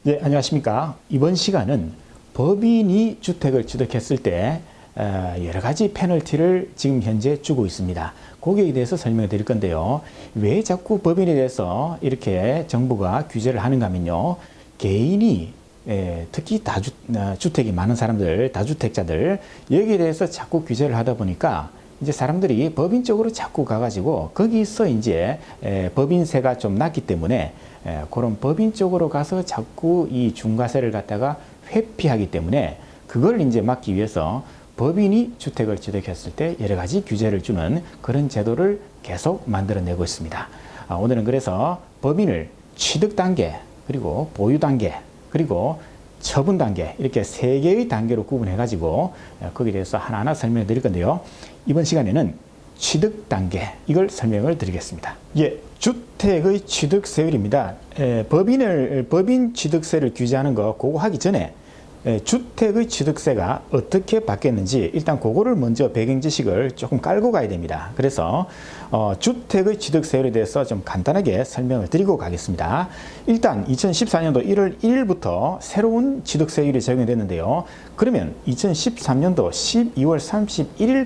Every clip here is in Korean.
네, 안녕하십니까. 이번 시간은 법인이 주택을 취득했을 때 여러 가지 페널티를 지금 현재 주고 있습니다. 거기에 대해서 설명해 드릴 건데요. 왜 자꾸 법인에 대해서 이렇게 정부가 규제를 하는가 하면요. 개인이 특히 주택이 많은 사람들, 다주택자들 여기에 대해서 자꾸 규제를 하다 보니까 이제 사람들이 법인 쪽으로 자꾸 가가지고 거기서 이제 법인세가 좀 낮기 때문에 그런 법인 쪽으로 가서 자꾸 이 중과세를 갖다가 회피하기 때문에 그걸 이제 막기 위해서 법인이 주택을 취득했을 때 여러 가지 규제를 주는 그런 제도를 계속 만들어내고 있습니다. 오늘은 그래서 법인을 취득 단계, 그리고 보유 단계, 그리고 처분 단계 이렇게 세 개의 단계로 구분해 가지고 거기에 대해서 하나하나 설명해 드릴 건데요. 이번 시간에는 취득 단계 이걸 설명을 드리겠습니다. 예, 주택의 취득세율입니다. 법인 취득세를 규제하는 거 그거 하기 전에 주택의 취득세가 어떻게 바뀌었는지 일단 그거를 먼저 배경 지식을 조금 깔고 가야 됩니다. 그래서 주택의 취득세율에 대해서 좀 간단하게 설명을 드리고 가겠습니다. 일단 2014년도 1월 1일부터 새로운 취득세율이 적용이 됐는데요. 그러면 2013년도 12월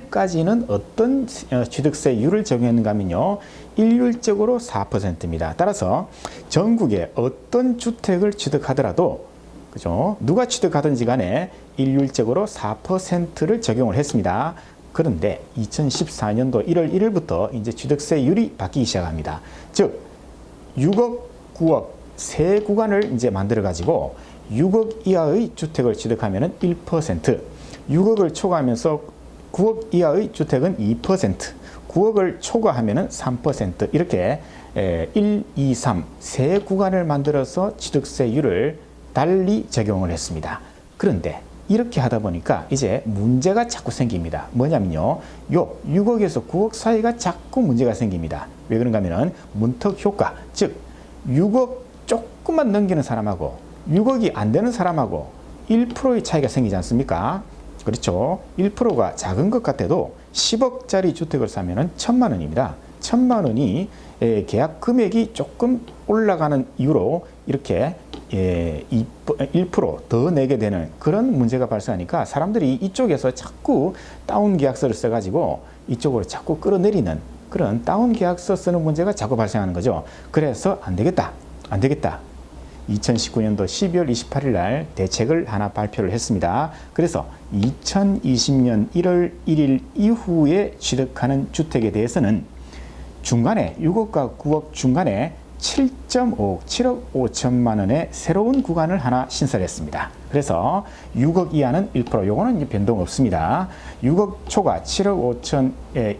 31일까지는 어떤 취득세율을 적용했는가 하면요. 일률적으로 4%입니다. 따라서 전국에 어떤 주택을 취득하더라도 그죠? 누가 취득하든지 간에 일률적으로 4%를 적용을 했습니다. 그런데 2014년도 1월 1일부터 이제 취득세율이 바뀌기 시작합니다. 즉, 6억, 9억 세 구간을 이제 만들어 가지고 6억 이하의 주택을 취득하면은 1%, 6억을 초과하면서 9억 이하의 주택은 2%, 9억을 초과하면은 3% 이렇게 1, 2, 3 세 구간을 만들어서 취득세율을 달리 적용을 했습니다. 그런데 이렇게 하다 보니까 이제 문제가 자꾸 생깁니다. 뭐냐면요. 요 6억에서 9억 사이가 자꾸 문제가 생깁니다. 왜 그런가 하면은 문턱 효과, 즉 6억 조금만 넘기는 사람하고 6억이 안 되는 사람하고 1%의 차이가 생기지 않습니까? 그렇죠. 1%가 작은 것 같아도 10억짜리 주택을 사면은 1,000만 원입니다. 1,000만 원이 계약 금액이 조금 올라가는 이유로 이렇게 1% 더 내게 되는 그런 문제가 발생하니까 사람들이 이쪽에서 자꾸 다운 계약서를 써가지고 이쪽으로 자꾸 끌어내리는 그런 다운 계약서 쓰는 문제가 자꾸 발생하는 거죠. 그래서 안 되겠다. 2019년도 12월 28일 날 대책을 하나 발표를 했습니다. 그래서 2020년 1월 1일 이후에 취득하는 주택에 대해서는 중간에 6억과 9억 중간에 7.5억, 7억 5천만 원의 새로운 구간을 하나 신설했습니다. 그래서 6억 이하는 1%, 요거는 이제 변동 없습니다. 6억 초과 7억 5천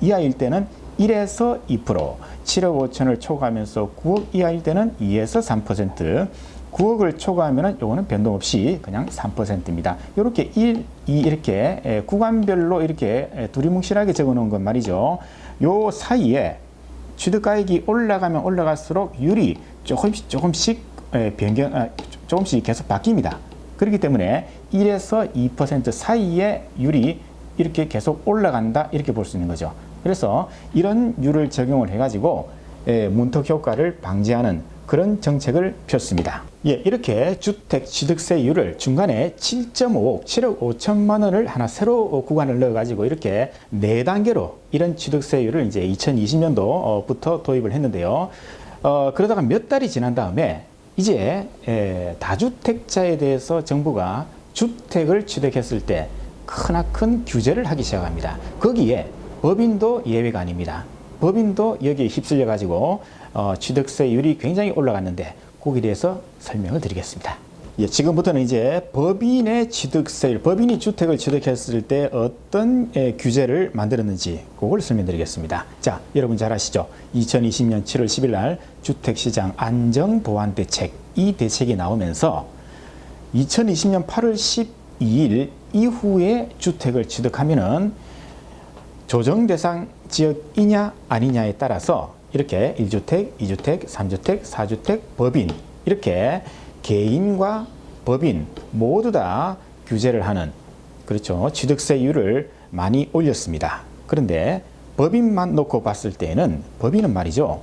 이하일 때는 1에서 2%, 7억 5천을 초과하면서 9억 이하일 때는 2에서 3%, 9억을 초과하면은 요거는 변동 없이 그냥 3%입니다. 이렇게 1, 2 이렇게 구간별로 이렇게 두리뭉실하게 적어 놓은 건 말이죠. 요 사이에 취득가액이 올라가면 올라갈수록 율이 조금씩 조금씩 계속 바뀝니다. 그렇기 때문에 1에서 2% 사이의 율이 이렇게 계속 올라간다 이렇게 볼 수 있는 거죠. 그래서 이런 율을 적용을 해가지고 문턱 효과를 방지하는 그런 정책을 폈습니다. 예, 이렇게 주택 취득세율을 중간에 7.5억, 7억 5천만 원을 하나 새로 구간을 넣어가지고 이렇게 4단계로 이런 취득세율을 이제 2020년도부터 도입을 했는데요. 그러다가 몇 달이 지난 다음에 이제 다주택자에 대해서 정부가 주택을 취득했을 때 크나큰 규제를 하기 시작합니다. 거기에 법인도 예외가 아닙니다. 법인도 여기에 휩쓸려 가지고 취득세율이 굉장히 올라갔는데 거기에 대해서 설명을 드리겠습니다. 예, 지금부터는 이제 법인의 취득세율, 법인이 주택을 취득했을 때 어떤 규제를 만들었는지 그걸 설명드리겠습니다. 자, 여러분 잘 아시죠? 2020년 7월 10일 날 주택시장 안정보완대책, 이 대책이 나오면서 2020년 8월 12일 이후에 주택을 취득하면은 조정 대상 지역이냐 아니냐에 따라서 이렇게 1주택, 2주택, 3주택, 4주택, 법인 이렇게 개인과 법인 모두 다 규제를 하는 그렇죠. 취득세율을 많이 올렸습니다. 그런데 법인만 놓고 봤을 때는 법인은 말이죠.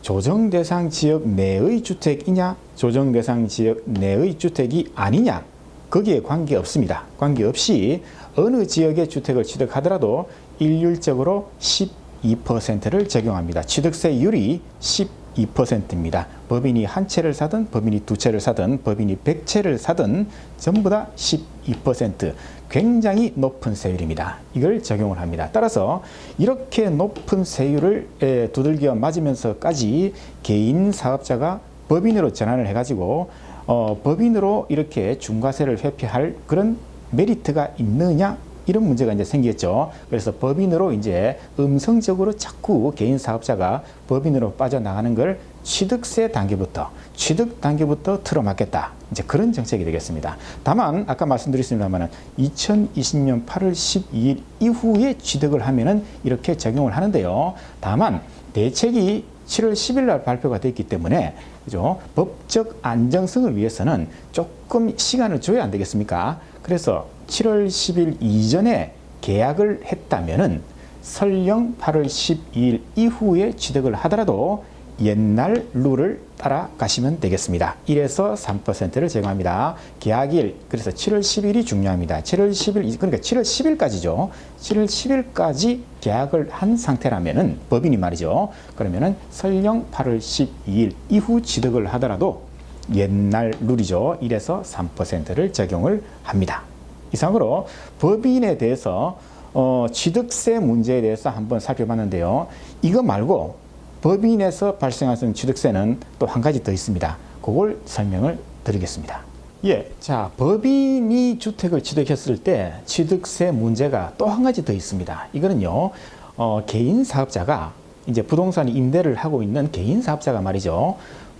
조정 대상 지역 내의 주택이냐, 조정 대상 지역 내의 주택이 아니냐, 거기에 관계없습니다. 관계없이 어느 지역의 주택을 취득하더라도 일률적으로 12%를 적용합니다. 취득세율이 12%입니다. 법인이 한 채를 사든 법인이 두 채를 사든 법인이 100채를 사든 전부 다 12%, 굉장히 높은 세율입니다. 이걸 적용을 합니다. 따라서 이렇게 높은 세율을 두들겨 맞으면서까지 개인 사업자가 법인으로 전환을 해가지고 법인으로 이렇게 중과세를 회피할 그런 메리트가 있느냐, 이런 문제가 이제 생겼죠. 그래서 법인으로 이제 음성적으로 자꾸 개인 사업자가 법인으로 빠져나가는 걸 취득세 단계부터, 취득 단계부터 틀어막겠다, 이제 그런 정책이 되겠습니다. 다만 아까 말씀드렸습니다만 2020년 8월 12일 이후에 취득을 하면은 이렇게 적용을 하는데요. 다만 대책이 7월 10일 날 발표가 됐기 때문에, 그죠? 법적 안정성을 위해서는 조금 시간을 줘야 안 되겠습니까? 그래서 7월 10일 이전에 계약을 했다면은 설령 8월 12일 이후에 취득을 하더라도 옛날 룰을 따라가시면 되겠습니다. 1에서 3%를 제공합니다. 계약일, 그래서 7월 10일이 중요합니다. 7월 10일, 그러니까 7월 10일까지죠. 7월 10일까지 계약을 한 상태라면은, 법인이 말이죠. 그러면은 설령 8월 12일 이후 취득을 하더라도 옛날 룰이죠. 1에서 3%를 적용을 합니다. 이상으로 법인에 대해서 취득세 문제에 대해서 한번 살펴봤는데요. 이거 말고 법인에서 발생하는 취득세는 또 한 가지 더 있습니다. 그걸 설명을 드리겠습니다. 예, 자, 법인이 주택을 취득했을 때 취득세 문제가 또 한 가지 더 있습니다. 이거는요, 개인 사업자가 이제 부동산 임대를 하고 있는 개인 사업자가 말이죠,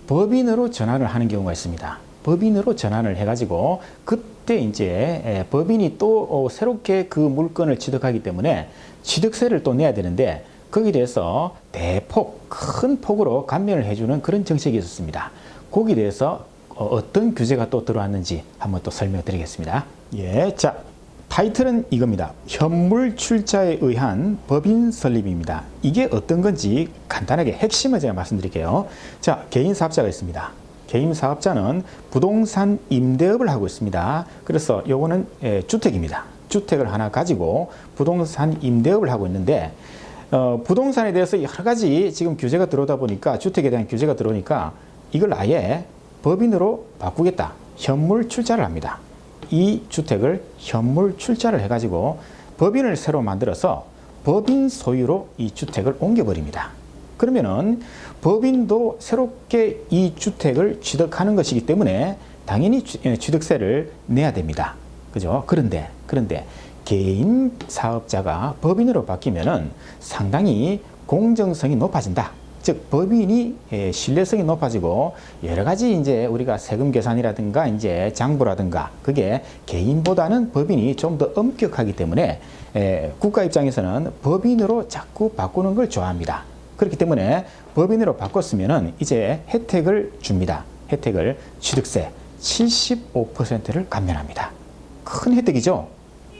법인으로 전환을 하는 경우가 있습니다. 법인으로 전환을 해가지고 그때 이제 법인이 또 새롭게 그 물건을 취득하기 때문에 취득세를 또 내야 되는데, 거기에 대해서 대폭, 큰 폭으로 감면을 해주는 그런 정책이 있었습니다. 거기에 대해서 어떤 규제가 또 들어왔는지 한번 또 설명드리겠습니다. 예, 자, 타이틀은 이겁니다. 현물 출자에 의한 법인 설립입니다. 이게 어떤 건지 간단하게 핵심을 제가 말씀드릴게요. 자, 개인 사업자가 있습니다. 개인 사업자는 부동산 임대업을 하고 있습니다. 그래서 요거는 주택입니다. 주택을 하나 가지고 부동산 임대업을 하고 있는데, 부동산에 대해서 여러 가지 지금 규제가 들어오다 보니까, 주택에 대한 규제가 들어오니까 이걸 아예 법인으로 바꾸겠다, 현물 출자를 합니다. 이 주택을 현물 출자를 해가지고 법인을 새로 만들어서 법인 소유로 이 주택을 옮겨버립니다. 그러면은 법인도 새롭게 이 주택을 취득하는 것이기 때문에 당연히 취득세를 내야 됩니다. 그죠? 그런데 개인 사업자가 법인으로 바뀌면은 상당히 공정성이 높아진다. 즉, 법인이 신뢰성이 높아지고 여러 가지 이제 우리가 세금 계산이라든가 이제 장부라든가 그게 개인보다는 법인이 좀 더 엄격하기 때문에 국가 입장에서는 법인으로 자꾸 바꾸는 걸 좋아합니다. 그렇기 때문에 법인으로 바꿨으면은 이제 혜택을 줍니다. 혜택을 취득세 75%를 감면합니다. 큰 혜택이죠.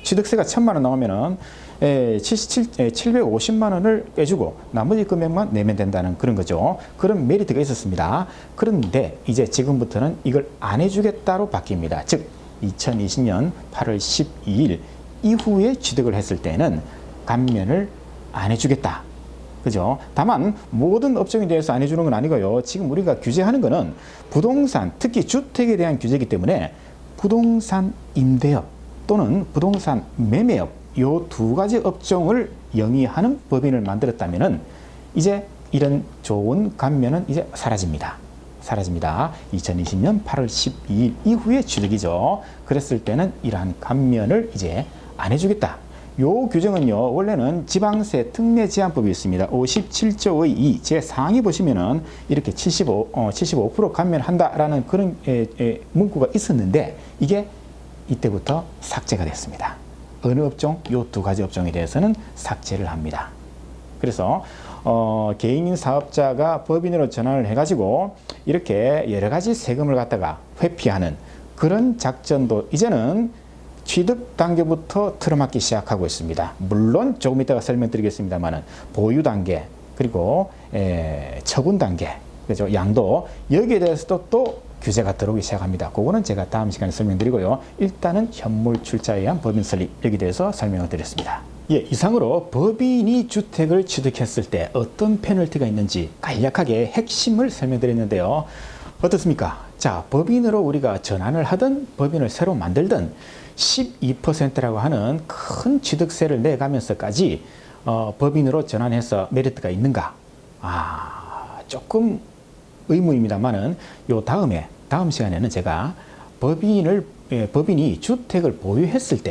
취득세가 1,000만 원 나오면은 750만 원을 빼주고 나머지 금액만 내면 된다는 그런 거죠. 그런 메리트가 있었습니다. 그런데 이제 지금부터는 이걸 안 해주겠다로 바뀝니다. 즉 2020년 8월 12일 이후에 취득을 했을 때는 감면을 안 해주겠다. 그죠? 다만 모든 업종에 대해서 안 해주는 건 아니고요. 지금 우리가 규제하는 거는 부동산, 특히 주택에 대한 규제이기 때문에 부동산 임대업 또는 부동산 매매업, 요 두 가지 업종을 영위하는 법인을 만들었다면은 이제 이런 좋은 감면은 이제 사라집니다. 2020년 8월 12일 이후에 취득이죠. 그랬을 때는 이러한 감면을 이제 안 해주겠다. 요 규정은요, 원래는 지방세 특례 제한법이 있습니다. 57조의 2 제 상위 보시면은 이렇게 75% 감면한다라는 그런 문구가 있었는데, 이게 이때부터 삭제가 됐습니다. 어느 업종? 요 두 가지 업종에 대해서는 삭제를 합니다. 그래서 개인 사업자가 법인으로 전환을 해가지고 이렇게 여러 가지 세금을 갖다가 회피하는 그런 작전도 이제는 취득 단계부터 틀어막기 시작하고 있습니다. 물론 조금 이따가 설명드리겠습니다만은 보유 단계, 그리고 처분 단계, 그죠? 양도, 여기에 대해서도 또 규제가 들어오기 시작합니다. 그거는 제가 다음 시간에 설명드리고요. 일단은 현물 출자에 의한 법인 설립, 여기에 대해서 설명을 드렸습니다. 예, 이상으로 법인이 주택을 취득했을 때 어떤 페널티가 있는지 간략하게 핵심을 설명드렸는데요. 어떻습니까? 자, 법인으로 우리가 전환을 하든 법인을 새로 만들든 12%라고 하는 큰 취득세를 내가면서까지 법인으로 전환해서 메리트가 있는가? 조금 의문입니다만은 다음 시간에는 제가 법인이 주택을 보유했을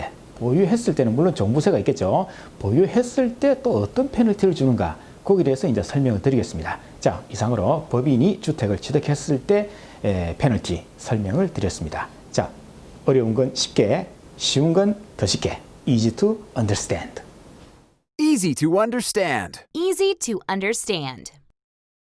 때는 물론 종부세가 있겠죠. 보유했을 때 또 어떤 페널티를 주는가? 거기에 대해서 이제 설명을 드리겠습니다. 자, 이상으로 법인이 주택을 취득했을 때 페널티 설명을 드렸습니다. 자, 어려운 건 쉽게, 쉬운 건 더 쉽게. Easy to understand. Easy to understand. Easy to understand.